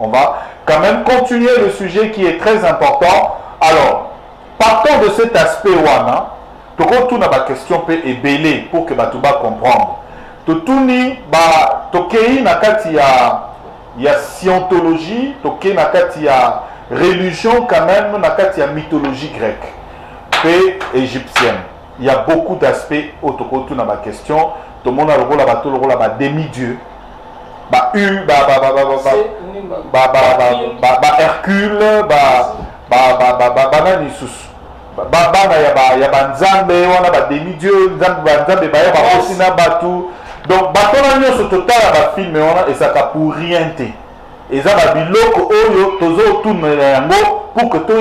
va quand même continuer le sujet qui est très important. Alors, partons de cet aspect wana, tu retournes à la question et belé pour que tu vas comprendre. Tu tournes ba tokei nakati ya scientologie, tokei nakati ya religion quand même nakati ya mythologie grecque, paix égyptienne. Il y a beaucoup d'aspects au tokotu na ma question. Tout le monde a le rôle à demi-dieu. Hercule, demi-dieu, donc total film et ça pour rien. Et ça va biloko oyo tozo tourne yango pour que tu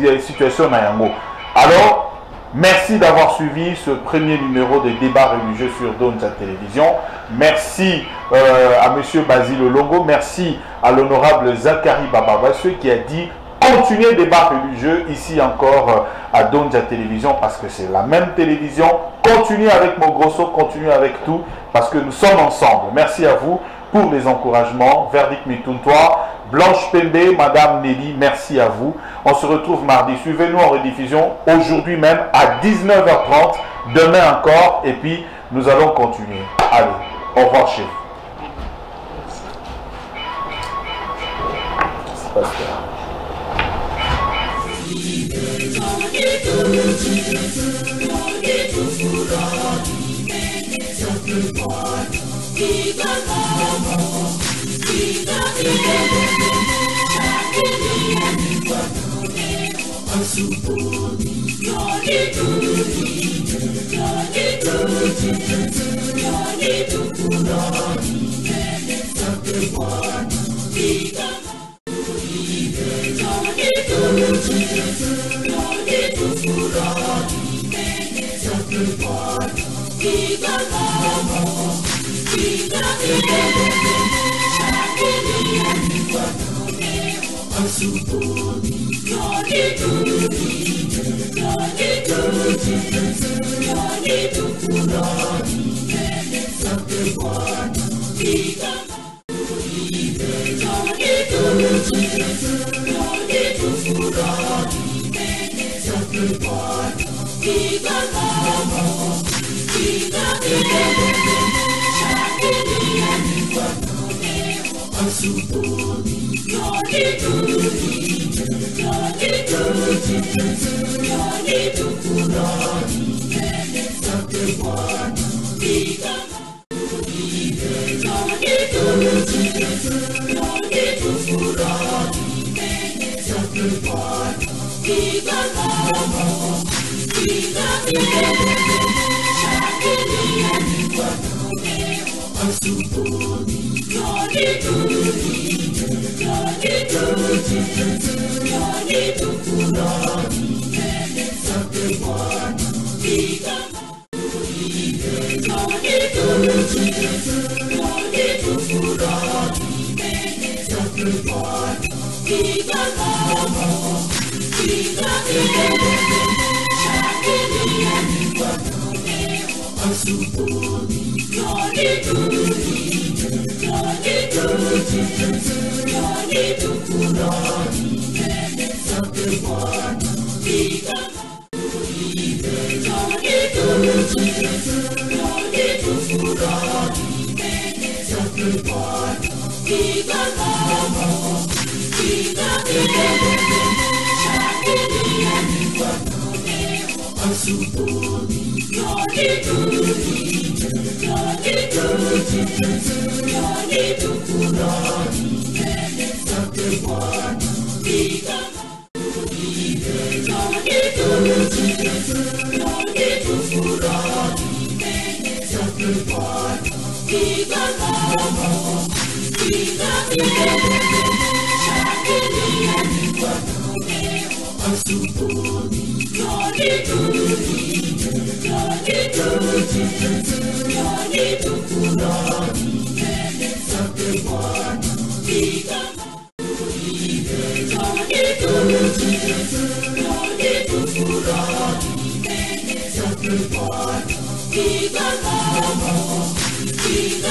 aies situation na yango. Alors merci d'avoir suivi ce premier numéro de débat religieux sur Donza Télévision. Merci à M. Basile Longo. Merci à l'honorable Zachary Bababasseux qui a dit continuer le débat religieux ici encore à Donja Télévision, parce que c'est la même télévision. Continuez avec Mogrosso, continuez avec tout, parce que nous sommes ensemble. Merci à vous pour les encouragements. Verdict Mituntois, Blanche Pembe, Madame Nelly, merci à vous. On se retrouve mardi. Suivez-nous en rediffusion aujourd'hui même à 19h30, demain encore, et puis nous allons continuer. Allez, au revoir chez vous.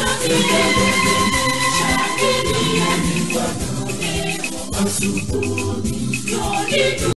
Kita